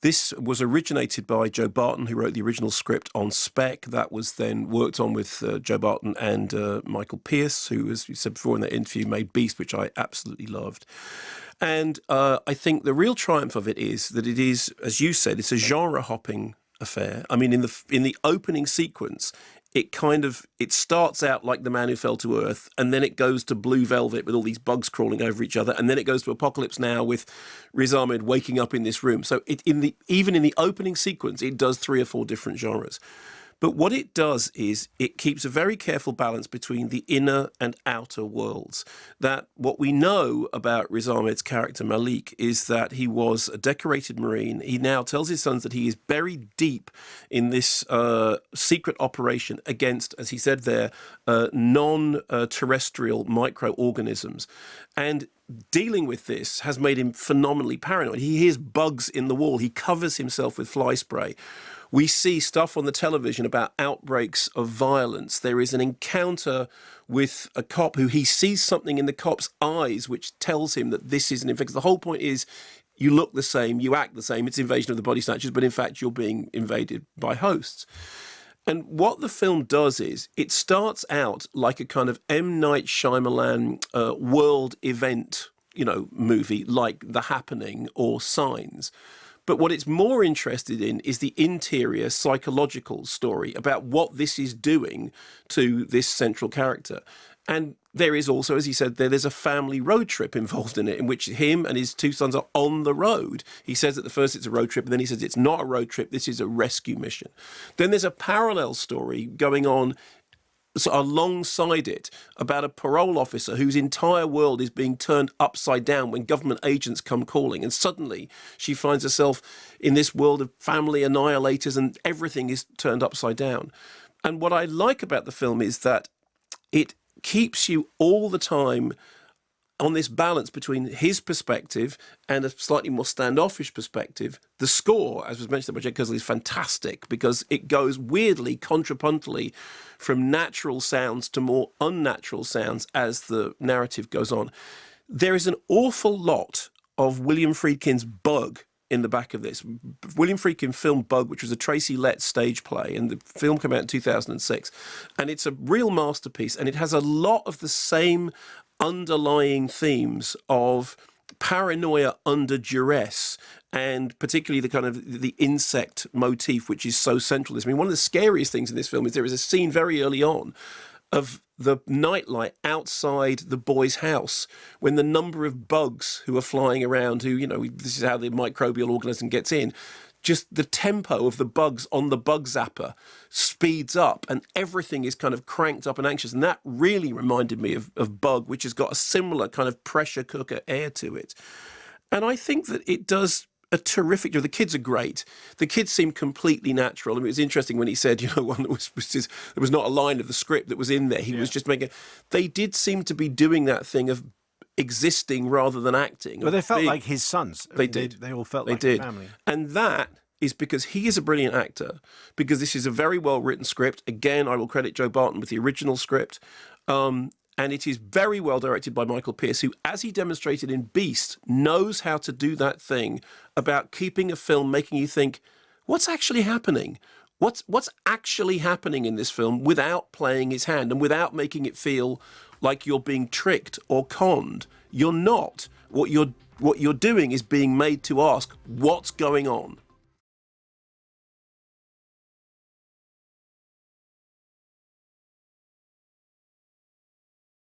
This was originated by Joe Barton, who wrote the original script on Spec. That was then worked on with Joe Barton and Michael Pearce, who, as you said before in that interview, made Beast, which I absolutely loved. And I think the real triumph of it is that it is, as you said, it's a genre-hopping affair. I mean, in the opening sequence, it starts out like The Man Who Fell to Earth, and then it goes to Blue Velvet with all these bugs crawling over each other, and then it goes to Apocalypse Now with Riz Ahmed waking up in this room. So even in the opening sequence, it does 3 or 4 different genres. But what it does is it keeps a very careful balance between the inner and outer worlds. That what we know about Riz Ahmed's character Malik is that he was a decorated Marine. He now tells his sons that he is buried deep in this secret operation against, as he said there, non-terrestrial microorganisms. And dealing with this has made him phenomenally paranoid. He hears bugs in the wall. He covers himself with fly spray. We see stuff on the television about outbreaks of violence. There is an encounter with a cop who he sees something in the cop's eyes which tells him that this is an infection. The whole point is you look the same, you act the same. It's Invasion of the Body Snatchers, but in fact you're being invaded by hosts. And what the film does is it starts out like a kind of M. Night Shyamalan world event, movie like The Happening or Signs. But what it's more interested in is the interior psychological story about what this is doing to this central character. And there is also, as he said, there's a family road trip involved in it, in which him and his 2 sons are on the road. He says at the first it's a road trip, and then he says it's not a road trip, this is a rescue mission. Then there's a parallel story going on alongside it about a parole officer whose entire world is being turned upside down when government agents come calling, and suddenly she finds herself in this world of family annihilators and everything is turned upside down. And what I like about the film is that it keeps you all the time on this balance between his perspective and a slightly more standoffish perspective. The score, as was mentioned by Jake Kersley, is fantastic because it goes weirdly, contrapuntally from natural sounds to more unnatural sounds as the narrative goes on. There is an awful lot of William Friedkin's Bug in the back of this. William Friedkin filmed Bug, which was a Tracy Letts stage play, and the film came out in 2006. And it's a real masterpiece, and it has a lot of the same underlying themes of paranoia under duress, and particularly the kind of the insect motif, which is so central to this. I mean, one of the scariest things in this film is there is a scene very early on of the nightlight outside the boy's house when the number of bugs who are flying around, who, this is how the microbial organism gets in, just the tempo of the bugs on the bug zapper speeds up and everything is kind of cranked up and anxious. And that really reminded me of Bug, which has got a similar kind of pressure cooker air to it. And I think that it does a terrific job. The kids are great. The kids seem completely natural. I mean, it was interesting when he said, one that there was not a line of the script that was in there. He was just making. They did seem to be doing that thing of existing rather than acting. But they felt like his sons. They did. They all felt like a family. And that is because he is a brilliant actor, because this is a very well-written script. Again, I will credit Joe Barton with the original script. And it is very well directed by Michael Pearce, who, as he demonstrated in Beast, knows how to do that thing about keeping a film making you think, what's actually happening? What's actually happening in this film without playing his hand and without making it feel like you're being tricked or conned. You're not. What you're doing is being made to ask, what's going on?